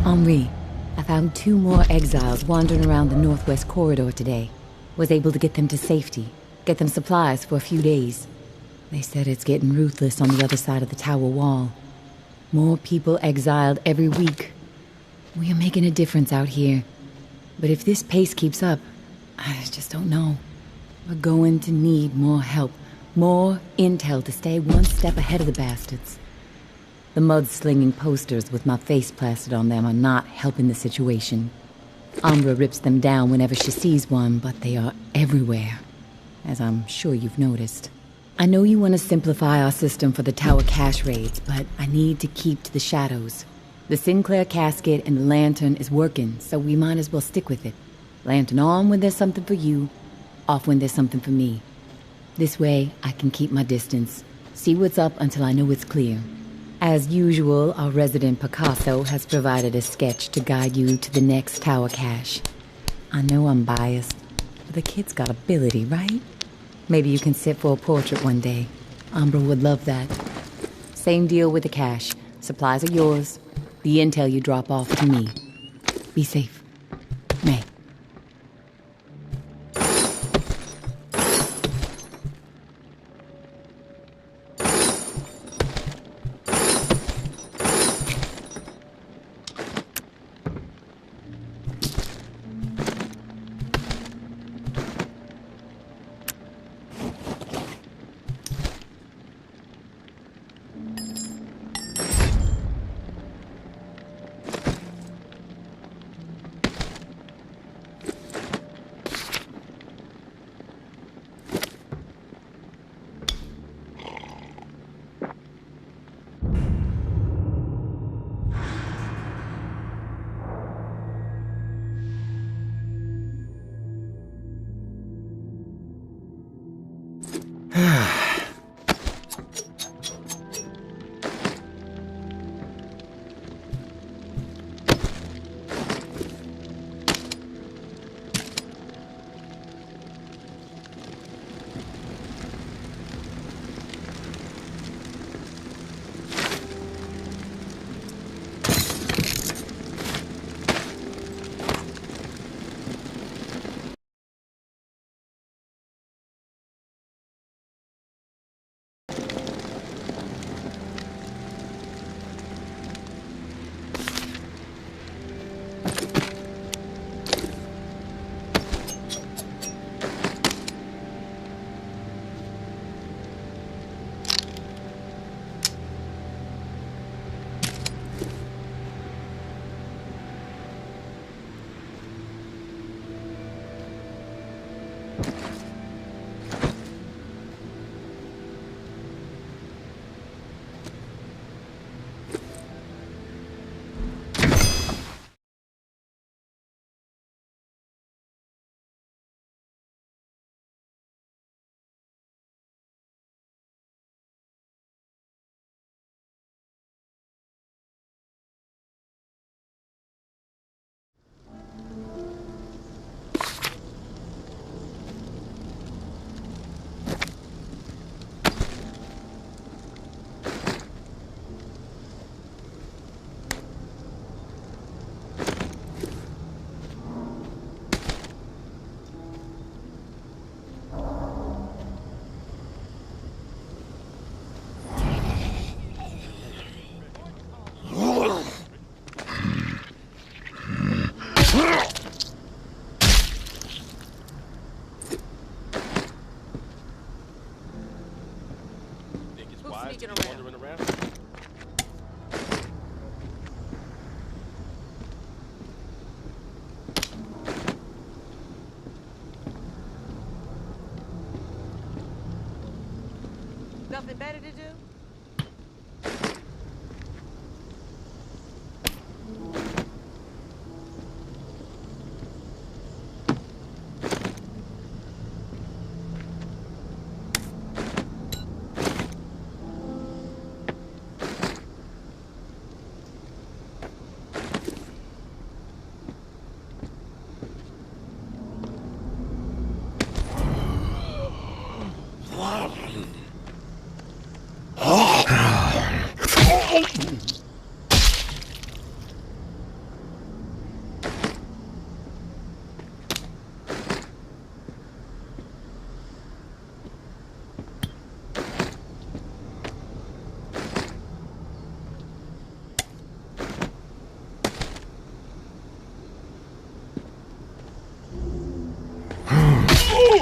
Henri, I found 2 more exiles wandering around the northwest corridor today. Was able to get them to safety, get them supplies for a few days. They said it's getting ruthless on the other side of the tower wall. More people exiled every week. We are making a difference out here. But if this pace keeps up, I just don't know. We're going to need more help, more intel to stay one step ahead of the bastards. The mud-slinging posters with my face plastered on them are not helping the situation. Umbra rips them down whenever she sees one, but they are everywhere, as I'm sure you've noticed. I know you want to simplify our system for the tower cache raids, but I need to keep to the shadows. The Sinclair casket and the lantern is working, so we might as well stick with it. Lantern on when there's something for you, off when there's something for me. This way, I can keep my distance, see what's up until I know it's clear. As usual, our resident Picasso has provided a sketch to guide you to the next tower cache. I know I'm biased, but the kid's got ability, right? Maybe you can sit for a portrait one day. Umbra would love that. Same deal with the cache. Supplies are yours. The intel you drop off to me. Be safe. May.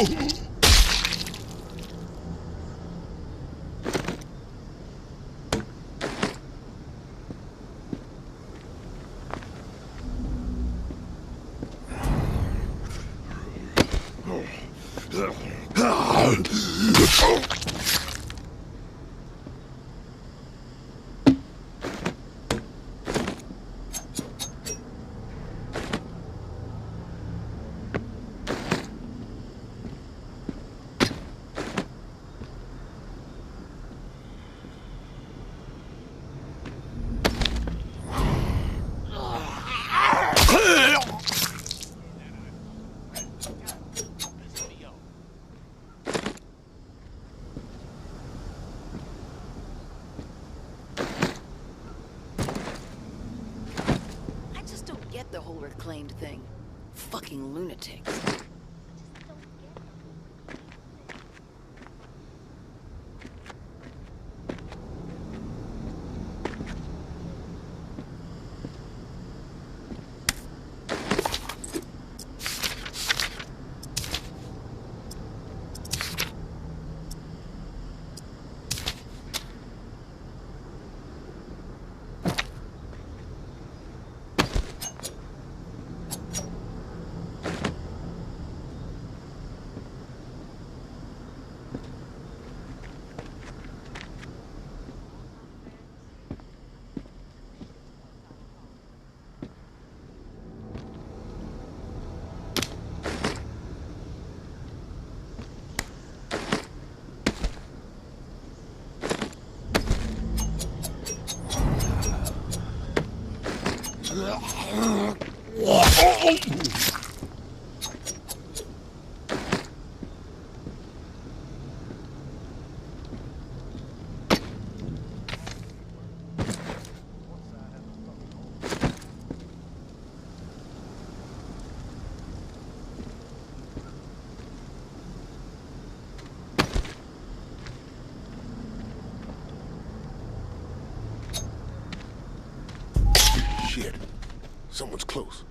I just don't get the whole reclaimed thing. Fucking lunatics. Shit. Someone's close.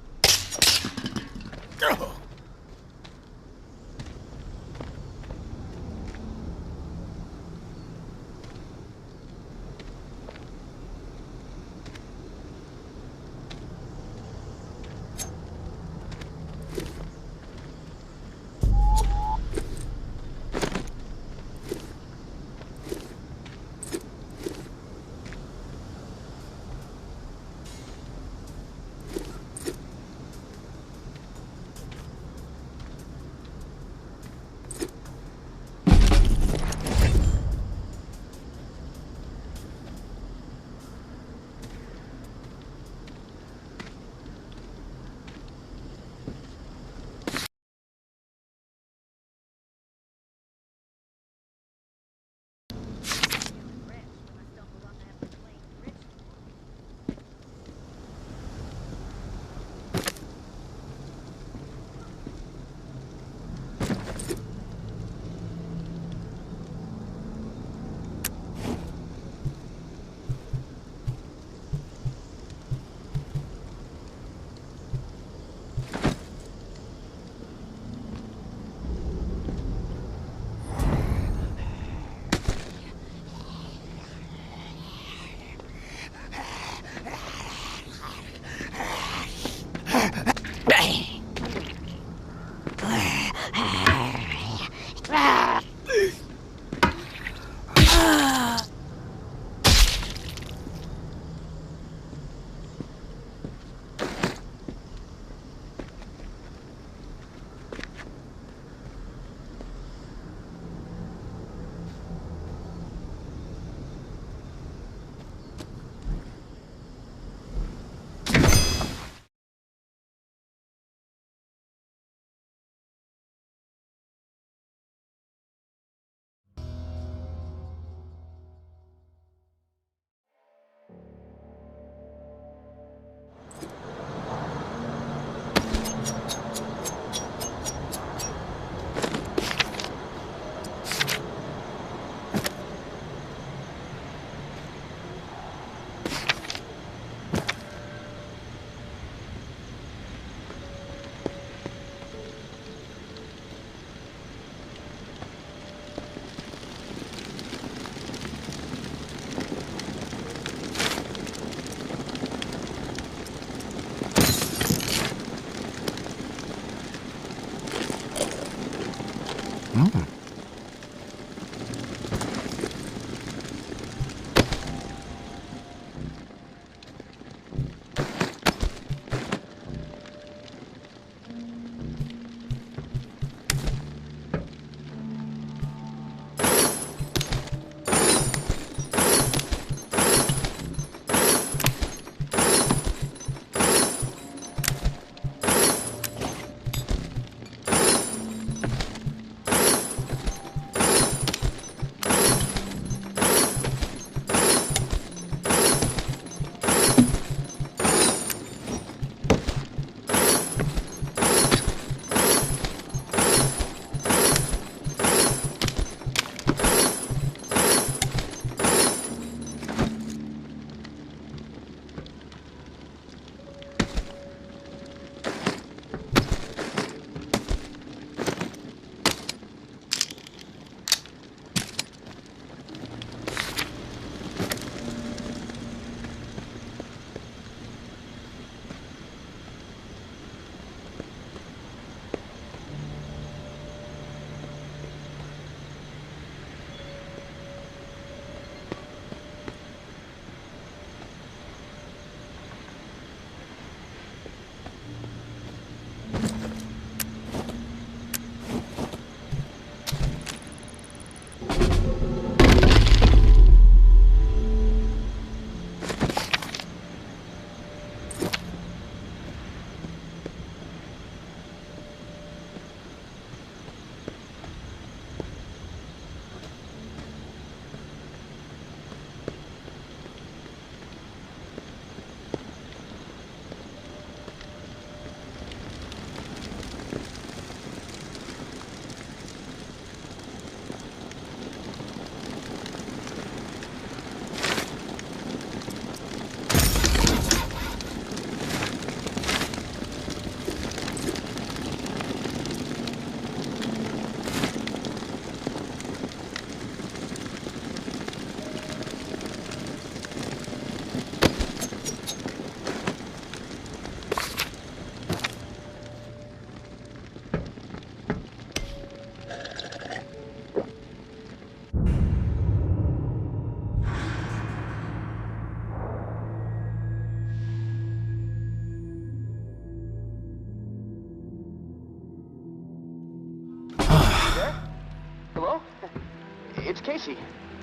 It's Casey.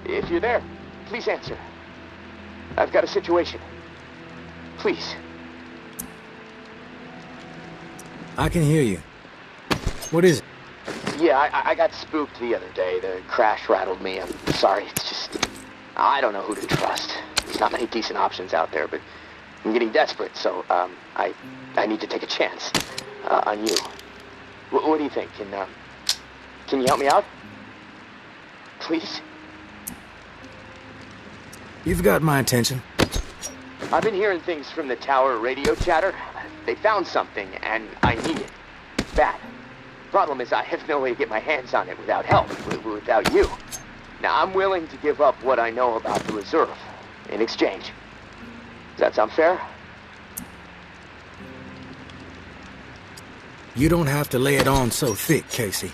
If you're there, please answer. I've got a situation. Please. I can hear you. What is it? Yeah, I got spooked the other day. The crash rattled me. I'm sorry. It's just... I don't know who to trust. There's not many decent options out there, but I'm getting desperate, so, I need to take a chance, on you. What do you think? Can you help me out? Please? You've got my attention. I've been hearing things from the tower radio chatter. They found something, and I need it. Bad. Problem is, I have no way to get my hands on it without help, without you. Now, I'm willing to give up what I know about the reserve in exchange. Does that sound fair? You don't have to lay it on so thick, Casey.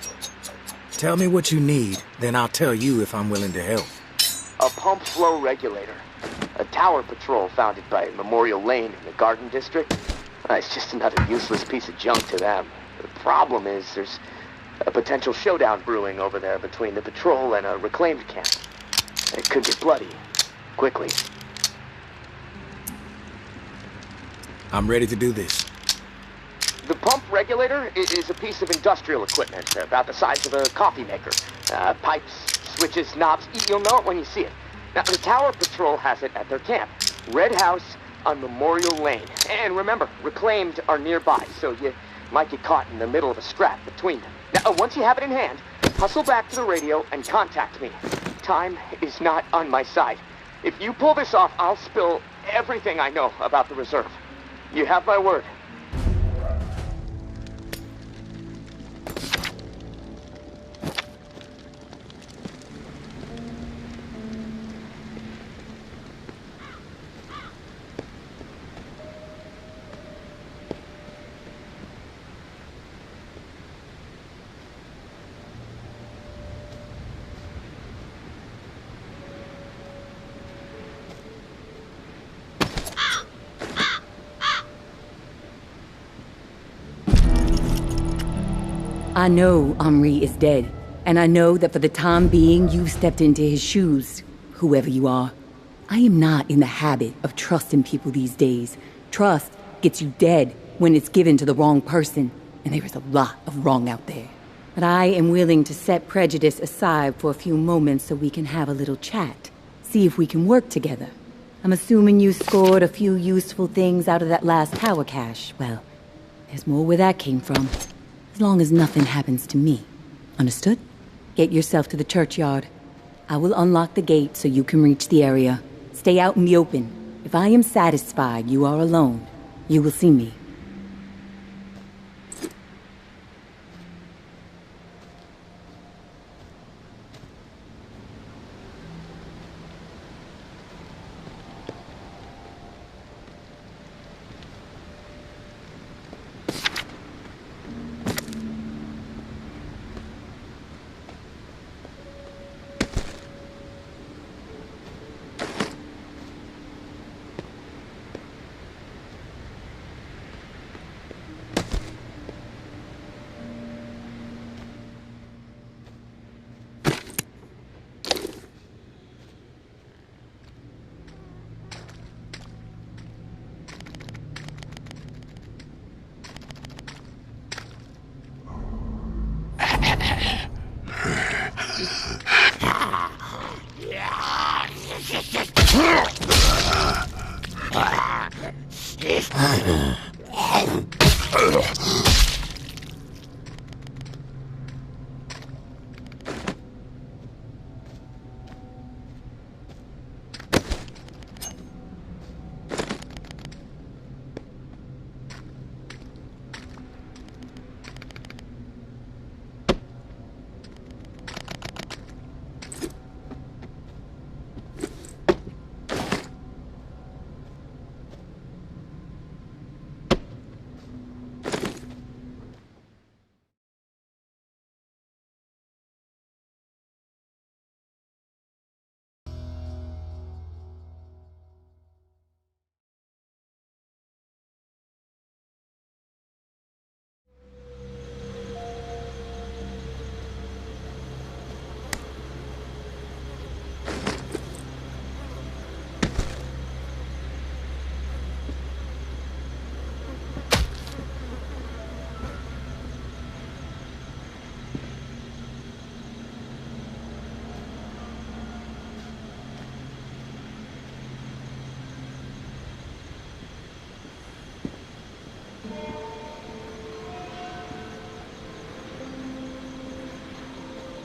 Tell me what you need, then I'll tell you if I'm willing to help. A pump flow regulator. A tower patrol founded by Memorial Lane in the Garden District. It's just another useless piece of junk to them. The problem is there's a potential showdown brewing over there between the patrol and a reclaimed camp. It could get bloody. Quickly. I'm ready to do this. The pump regulator is a piece of industrial equipment about the size of a coffee maker. Pipes, switches, knobs. You'll know it when you see it. Now, the Tower Patrol has it at their camp. Red House on Memorial Lane. And remember, reclaimed are nearby, so you might get caught in the middle of a scrap between them. Now, once you have it in hand, hustle back to the radio and contact me. Time is not on my side. If you pull this off, I'll spill everything I know about the reserve. You have my word. I know Henri is dead, and I know that for the time being you've stepped into his shoes, whoever you are. I am not in the habit of trusting people these days. Trust gets you dead when it's given to the wrong person, and there is a lot of wrong out there. But I am willing to set prejudice aside for a few moments so we can have a little chat. See if we can work together. I'm assuming you scored a few useful things out of that last tower cache. Well, there's more where that came from. As long as nothing happens to me. Understood? Get yourself to the churchyard. I will unlock the gate so you can reach the area. Stay out in the open. If I am satisfied you are alone, you will see me.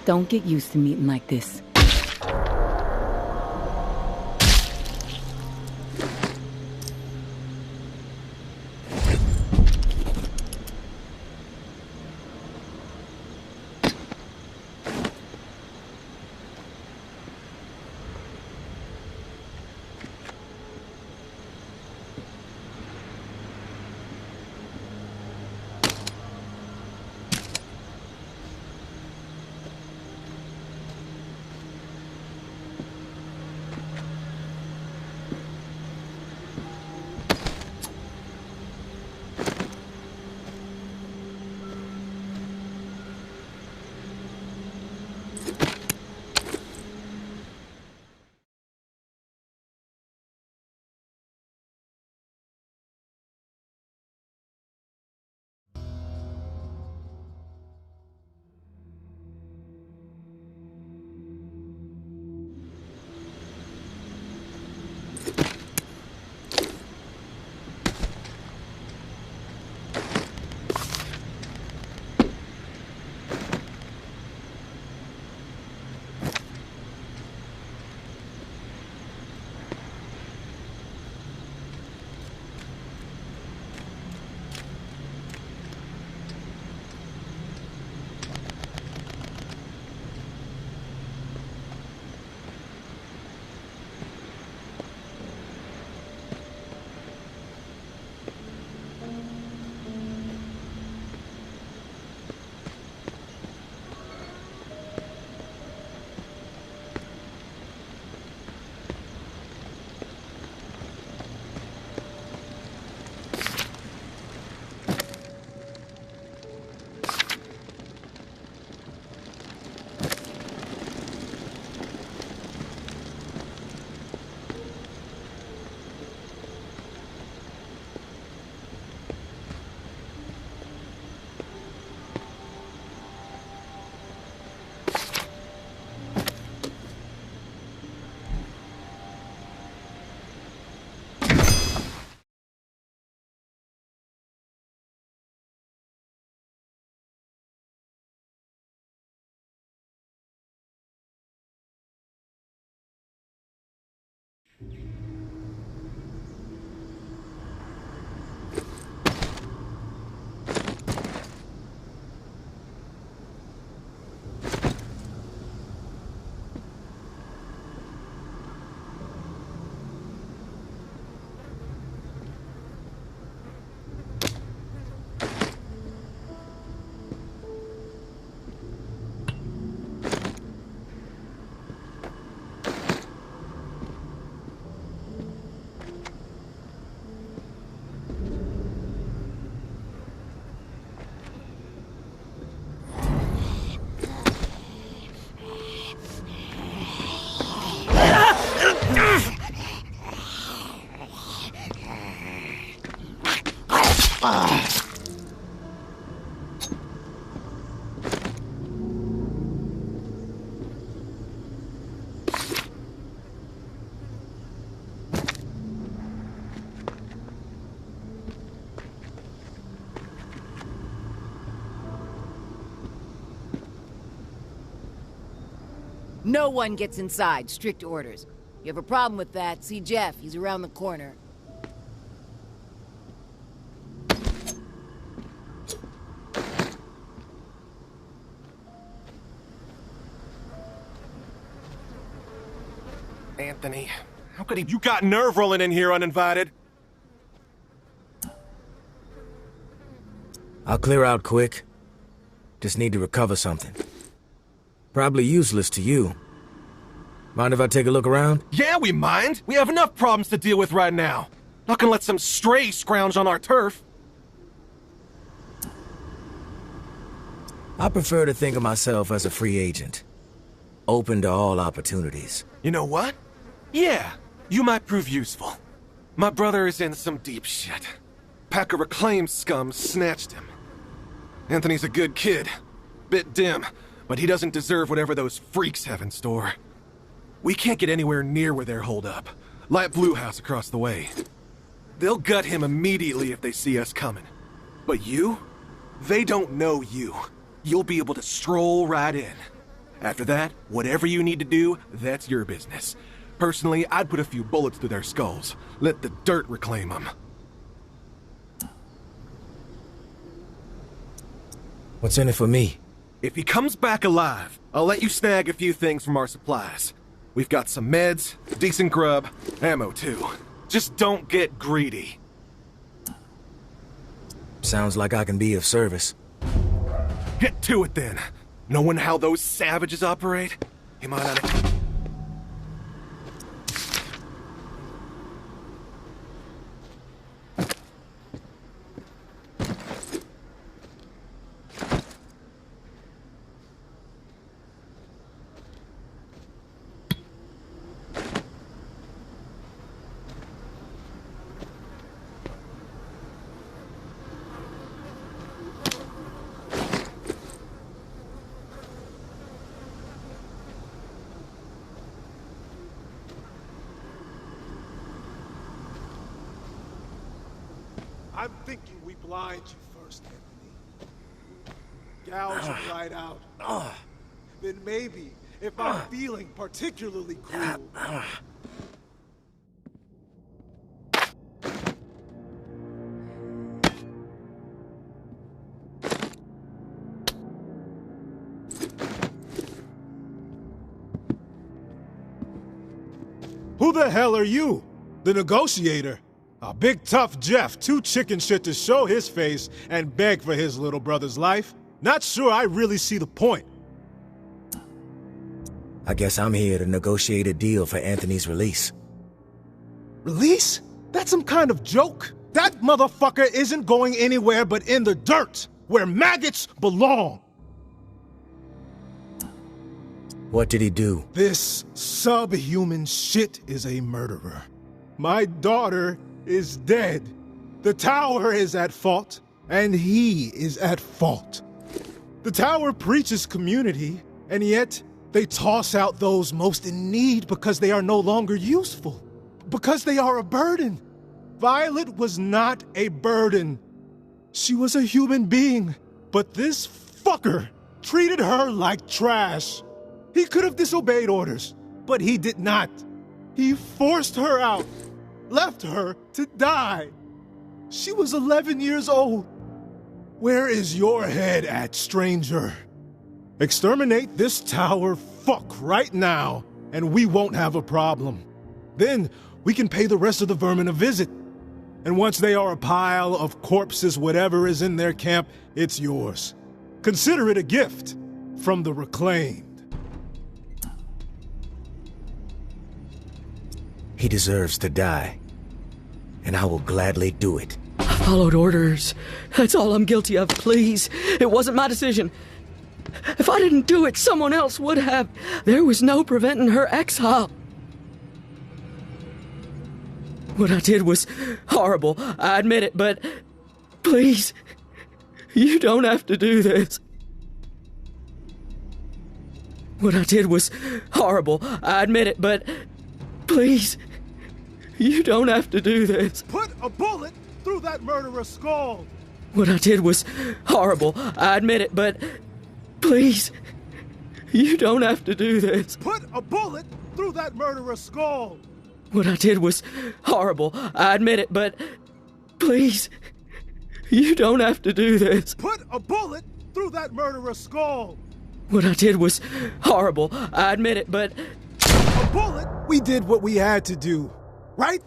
Don't get used to meeting like this. No one gets inside. Strict orders. You have a problem with that, see Jeff. He's around the corner. Anthony, how could he... You got nerve rolling in here uninvited. I'll clear out quick. Just need to recover something. Probably useless to you. Mind if I take a look around? Yeah, we mind. We have enough problems to deal with right now. Not gonna let some stray scrounge on our turf. I prefer to think of myself as a free agent. Open to all opportunities. You know what? Yeah, you might prove useful. My brother is in some deep shit. Pack of reclaimed scum snatched him. Anthony's a good kid. Bit dim, but he doesn't deserve whatever those freaks have in store. We can't get anywhere near where they're holed up. Light Blue House across the way. They'll gut him immediately if they see us coming. But you? They don't know you. You'll be able to stroll right in. After that, whatever you need to do, that's your business. Personally, I'd put a few bullets through their skulls. Let the dirt reclaim them. What's in it for me? If he comes back alive, I'll let you snag a few things from our supplies. We've got some meds, decent grub, ammo too. Just don't get greedy. Sounds like I can be of service. Get to it then. Knowing how those savages operate, you might not... I'm thinking we blind you first, Anthony. Gouge you right out. Then maybe, if I'm feeling particularly cruel... Who the hell are you? The negotiator? A big tough Jeff, too chicken shit to show his face and beg for his little brother's life. Not sure I really see the point. I guess I'm here to negotiate a deal for Anthony's release. Release? That's some kind of joke. That motherfucker isn't going anywhere but in the dirt, where maggots belong. What did he do? This subhuman shit is a murderer. My daughter is dead. The tower is at fault, and he is at fault. The tower preaches community, and yet they toss out those most in need because they are no longer useful, because they are a burden. Violet was not a burden. She was a human being, but this fucker treated her like trash. He could have disobeyed orders, but he did not. He forced her out, left her to die. She was 11 years old. Where is your head at, stranger? Exterminate this tower fuck right now, and we won't have a problem. Then we can pay the rest of the vermin a visit. And once they are a pile of corpses, whatever is in their camp, it's yours. Consider it a gift from the reclaimed. He deserves to die, and I will gladly do it. I followed orders. That's all I'm guilty of, please. It wasn't my decision. If I didn't do it, someone else would have. There was no preventing her exile. What I did was horrible, I admit it, but Please. You don't have to do this. What I did was horrible, I admit it, but please, you don't have to do this. Put a bullet through that murderer's skull! What I did was horrible, I admit it, but please, you don't have to do this. Put a bullet through that murderer's skull! What I did was horrible, I admit it, but please, you don't have to do this. Put a bullet through that murderer's skull! What I did was horrible, I admit it, but A bullet? We did what we had to do, right?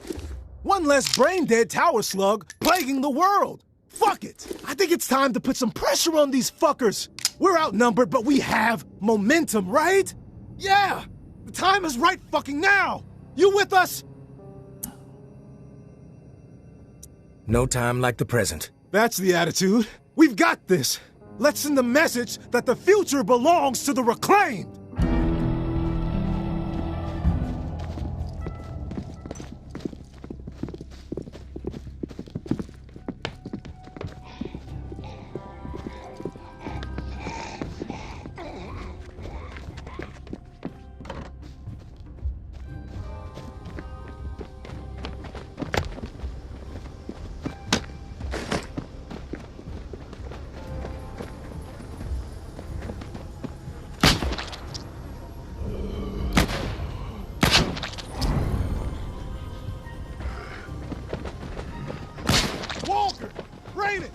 One less brain-dead tower slug plaguing the world. Fuck it! I think it's time to put some pressure on these fuckers. We're outnumbered, but we have momentum, right? Yeah! The time is right fucking now! You with us? No time like the present. That's the attitude. We've got this. Let's send the message that the future belongs to the reclaimed. Walker! Raiden!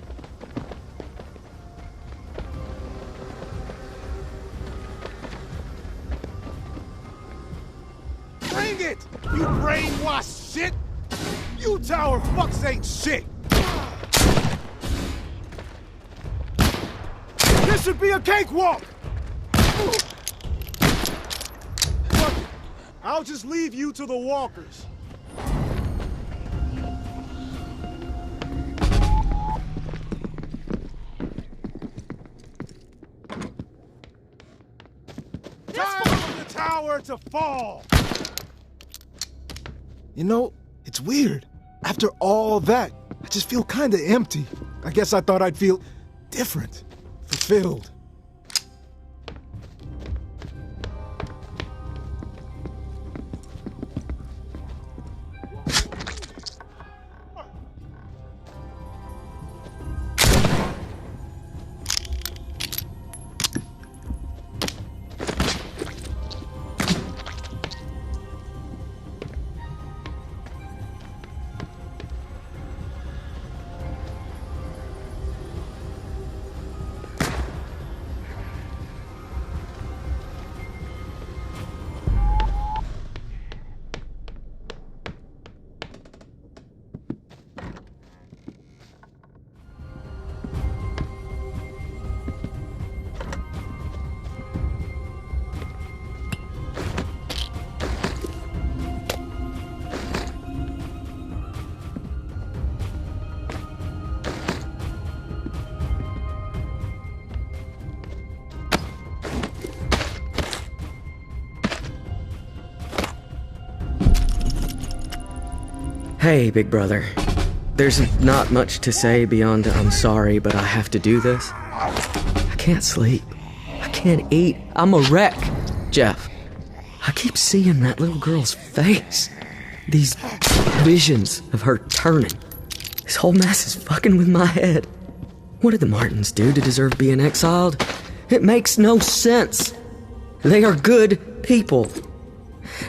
Bring it! You brainwashed shit! You tower fucks ain't shit! This should be a cakewalk! Fuck it. I'll just leave you to the walkers. Time for the tower to fall! You know, it's weird. After all that, I just feel kinda empty. I guess I thought I'd feel different, fulfilled. hey, big brother. There's not much to say beyond I'm sorry, but I have to do this. I can't sleep. I can't eat. I'm a wreck. Jeff, I keep seeing that little girl's face. These visions of her turning. This whole mess is fucking with my head. What did the Martins do to deserve being exiled? It makes no sense. They are good people.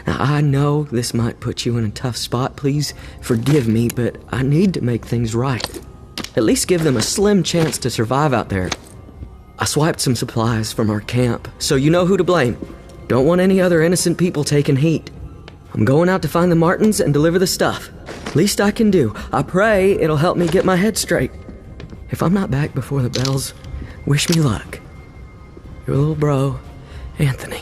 Now, I know this might put you in a tough spot. Please forgive me, but I need to make things right. At least give them a slim chance to survive out there. I swiped some supplies from our camp, so you know who to blame. Don't want any other innocent people taking heat. I'm going out to find the Martins and deliver the stuff. Least I can do. I pray it'll help me get my head straight. If I'm not back before the bells, wish me luck. Your little bro, Anthony.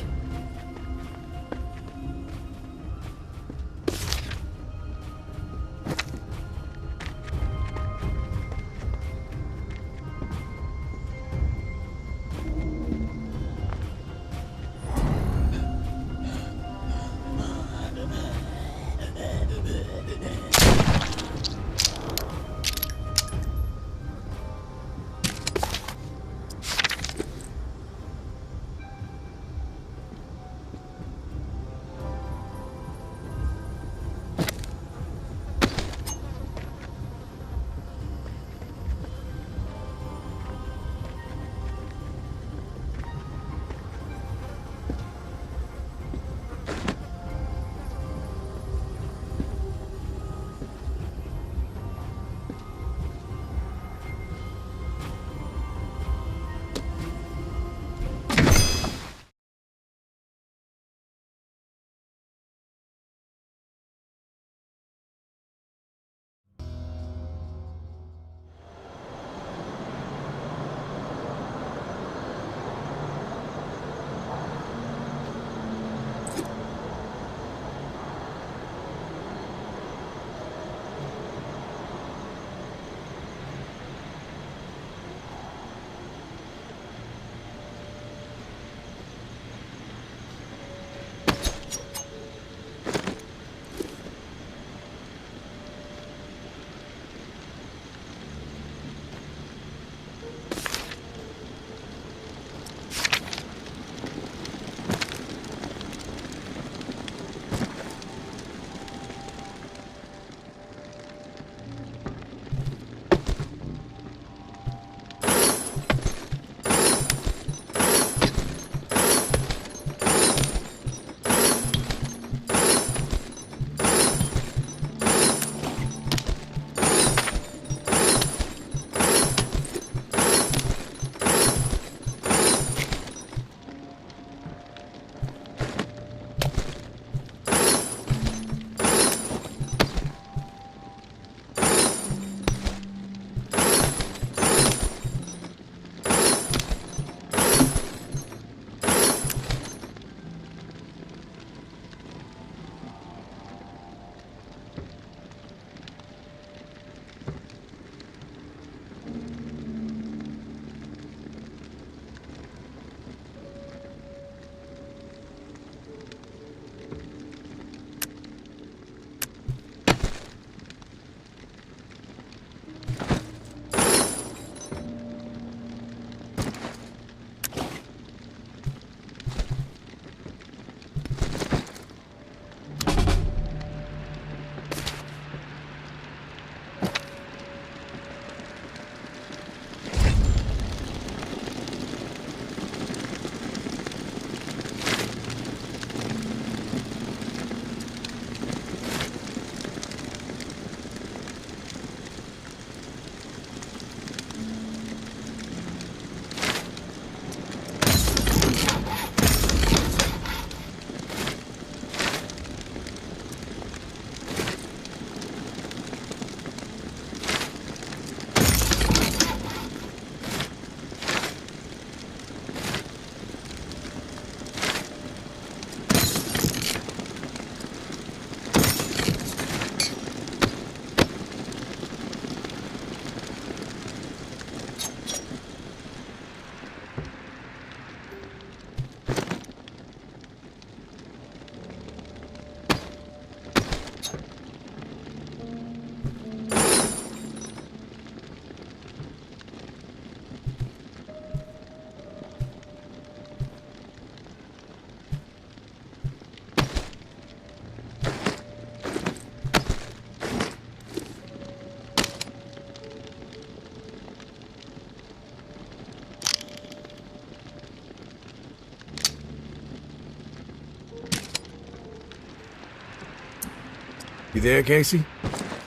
there, Casey?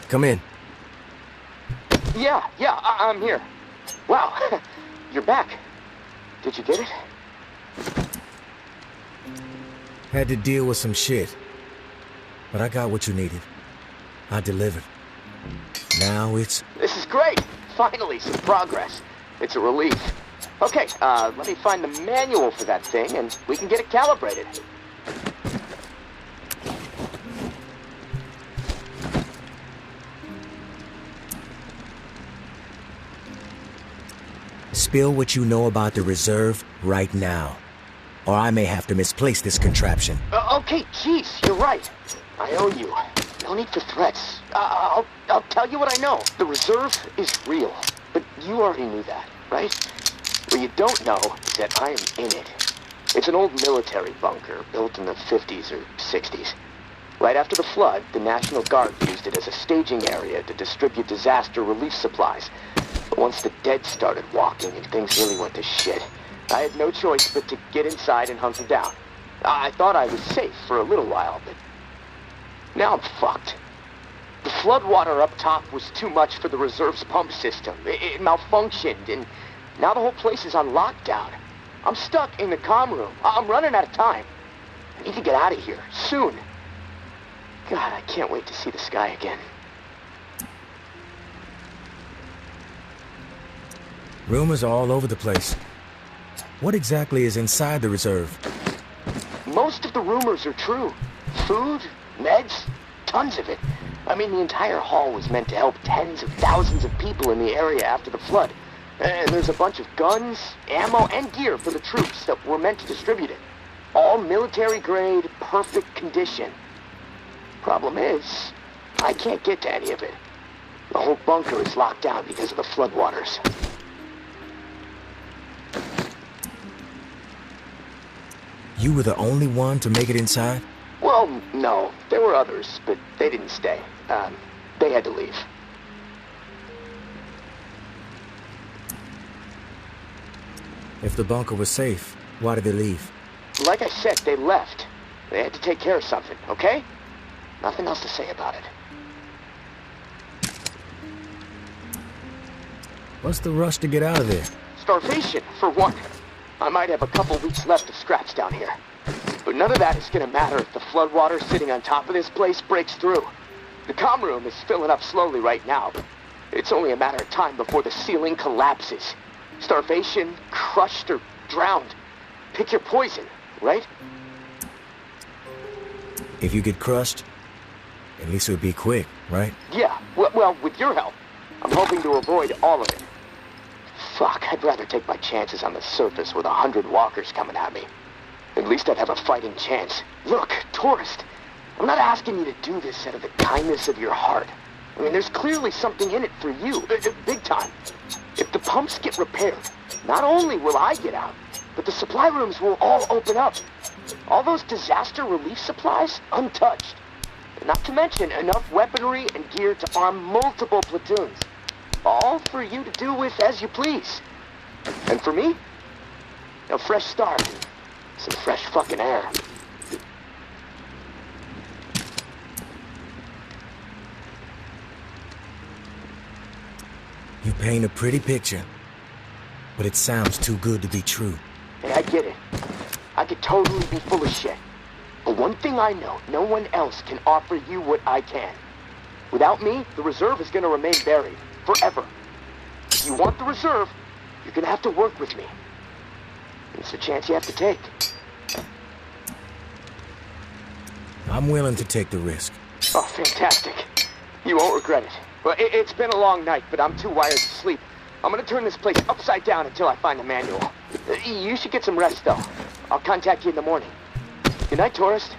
Come in. Yeah, I'm here. Wow, you're back. Did you get it? Had to deal with some shit. But I got what you needed. I delivered. Now it's... This is great. Finally, some progress. It's a relief. Okay, let me find the manual for that thing, and we can get it calibrated. Spill what you know about the reserve right now. Or I may have to misplace this contraption. Okay, jeez, you're right. I owe you. No need for threats. I'll tell you what I know. The reserve is real. But you already knew that, right? What you don't know is that I am in it. It's an old military bunker built in the 50s or 60s. Right after the flood, the National Guard used it as a staging area to distribute disaster relief supplies. But once the dead started walking and things really went to shit, I had no choice but to get inside and hunker down. I thought I was safe for a little while, but now I'm fucked. The floodwater up top was too much for the reserve's pump system. It malfunctioned, and now the whole place is on lockdown. I'm stuck in the comm room. I'm running out of time. I need to get out of here, soon. God, I can't wait to see the sky again. Rumors are all over the place. What exactly is inside the reserve? Most of the rumors are true. Food, meds, tons of it. I mean, the entire haul was meant to help tens of thousands of people in the area after the flood. And there's a bunch of guns, ammo, and gear for the troops that were meant to distribute it. All military-grade, perfect condition. Problem is, I can't get to any of it. The whole bunker is locked down because of the floodwaters. You were the only one to make it inside? Well, no. There were others, but they didn't stay. They had to leave. If the bunker was safe, why did they leave? Like I said, they left. They had to take care of something, okay? Nothing else to say about it. What's the rush to get out of there? Starvation, for one. I might have a couple weeks left of scraps down here. But none of that is gonna matter if the floodwater sitting on top of this place breaks through. The comm room is filling up slowly right now, but it's only a matter of time before the ceiling collapses. Starvation, crushed, or drowned. Pick your poison, right? If you get crushed, at least it would be quick, right? Yeah, well, with your help. I'm hoping to avoid all of it. Fuck, I'd rather take my chances on the surface with 100 walkers coming at me. At least I'd have a fighting chance. Look, tourist, I'm not asking you to do this out of the kindness of your heart. I mean, there's clearly something in it for you, big time. If the pumps get repaired, not only will I get out, but the supply rooms will all open up. All those disaster relief supplies, untouched. Not to mention enough weaponry and gear to arm multiple platoons. All for you to do with as you please. And for me, a fresh start and some fresh fucking air. You paint a pretty picture, but it sounds too good to be true. Hey, I get it. I could totally be full of shit. But one thing I know, no one else can offer you what I can. Without me, the reserve is gonna remain buried. Forever. If you want the reserve, you're gonna have to work with me. It's a chance you have to take. I'm willing to take the risk. Oh, fantastic. You won't regret it. Well, it's been a long night, but I'm too wired to sleep. I'm gonna turn this place upside down until I find the manual. You should get some rest, though. I'll contact you in the morning. Good night, tourist.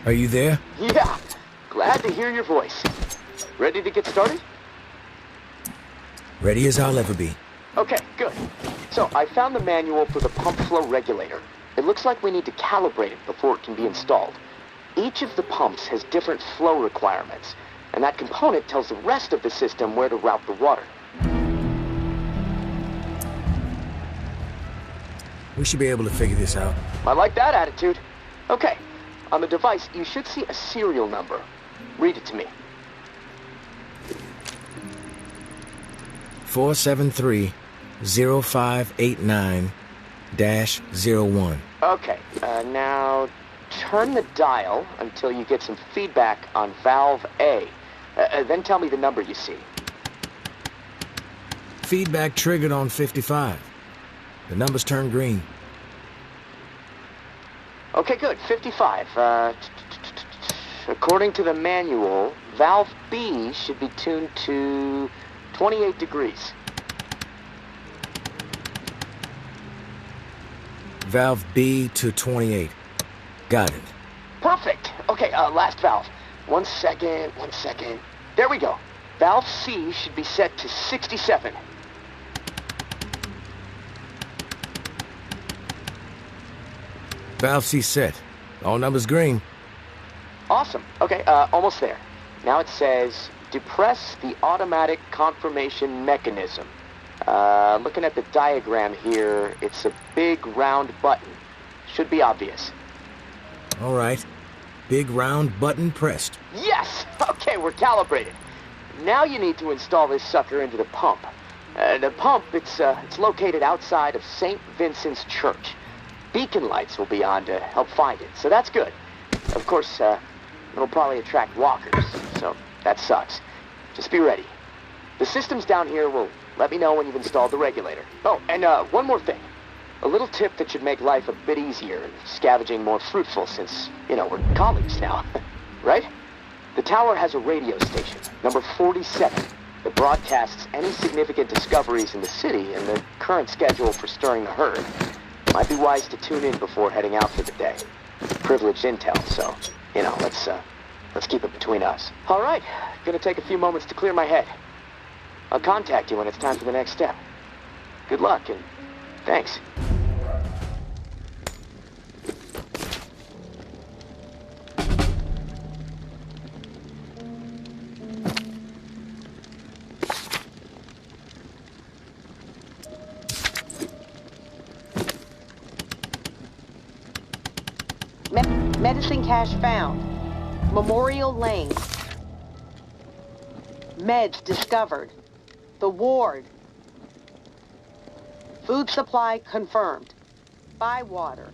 Are you there? Yeah, glad to hear your voice. Ready to get started? Ready as I'll ever be. Okay, good. So, I found the manual for the pump flow regulator. It looks like we need to calibrate it before it can be installed. Each of the pumps has different flow requirements, and that component tells the rest of the system where to route the water. We should be able to figure this out. I like that attitude. Okay, on the device, you should see a serial number. Read it to me. 473-0589-01. Okay, now turn the dial until you get some feedback on valve A. Then tell me the number you see. Feedback triggered on 55. The numbers turned green. Okay, good. 55. According to the manual, valve B should be tuned to 28 degrees. Valve B to 28. Got it. Perfect. Okay, last valve. One second. There we go. Valve C should be set to 67. Valve C set. All numbers green. Awesome. Okay, almost there. Now it says, depress the automatic confirmation mechanism. Looking at the diagram here, it's a big round button. Should be obvious. All right. Big round button pressed. Yes! Okay, we're calibrated. Now you need to install this sucker into the pump. The pump, it's located outside of St. Vincent's Church. Beacon lights will be on to help find it, so that's good. Of course, it'll probably attract walkers, so that sucks. Just be ready. The systems down here will let me know when you've installed the regulator. Oh, and one more thing. A little tip that should make life a bit easier and scavenging more fruitful since, we're colleagues now, right? The tower has a radio station, number 47, that broadcasts any significant discoveries in the city and the current schedule for stirring the herd. Might be wise to tune in before heading out for the day. Privileged intel, so, let's keep it between us. All right, gonna take a few moments to clear my head. I'll contact you when it's time for the next step. Good luck, and thanks. Medicine cache found. Memorial Lane. Meds discovered. The ward. Food supply confirmed. Buy water.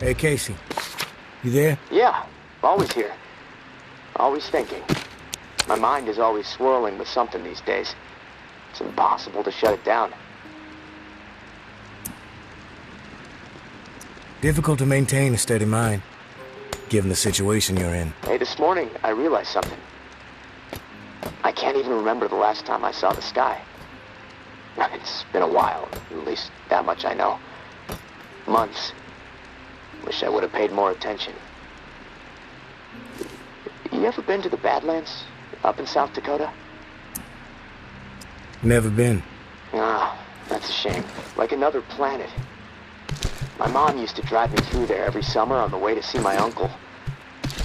Hey, Casey. You there? Yeah, always here. Always thinking. My mind is always swirling with something these days. It's impossible to shut it down. Difficult to maintain a steady mind, given the situation you're in. Hey, this morning I realized something. I can't even remember the last time I saw the sky. It's been a while, at least that much I know. Months. Wish I would have paid more attention. You ever been to the Badlands, up in South Dakota? Never been. Ah, that's a shame. Like another planet. My mom used to drive me through there every summer on the way to see my uncle.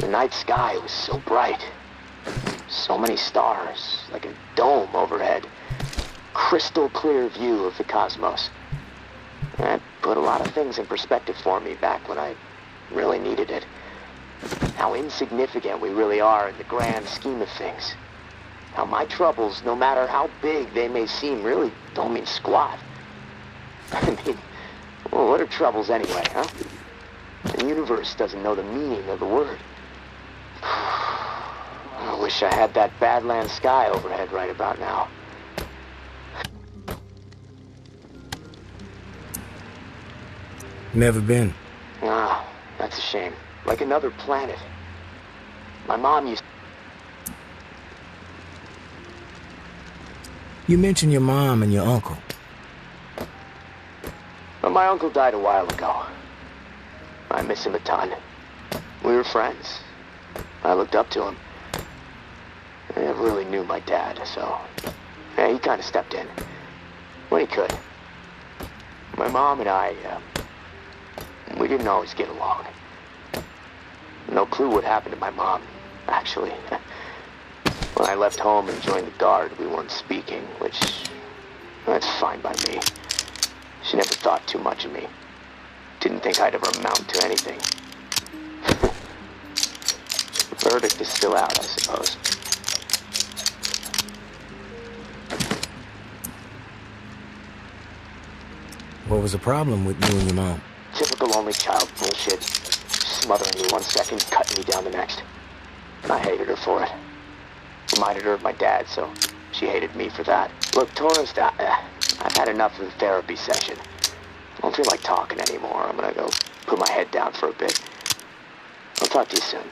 The night sky was so bright. So many stars, like a dome overhead. Crystal clear view of the cosmos. That put a lot of things in perspective for me back when I really needed it. How insignificant we really are in the grand scheme of things. How my troubles, no matter how big they may seem, really don't mean squat. I mean, well, what are troubles anyway, huh? The universe doesn't know the meaning of the word. I wish I had that Badlands sky overhead right about now. Never been. Ah, that's a shame. Like another planet. My mom used... You mentioned your mom and your uncle. But my uncle died a while ago. I miss him a ton. We were friends. I looked up to him. I never really knew my dad, so... yeah, he kind of stepped in. When he could. My mom and I, we didn't always get along. No clue what happened to my mom, actually. When I left home and joined the Guard, we weren't speaking, which That's fine by me. She never thought too much of me. Didn't think I'd ever amount to anything. The verdict is still out, I suppose. What was the problem with you and your mom? Typical only child bullshit. Smothering me one second, cutting me down the next. I hated her for it. Reminded her of my dad, so she hated me for that. Look, Tourist, I've had enough of the therapy session. I don't feel like talking anymore. I'm gonna go put my head down for a bit. I'll talk to you soon.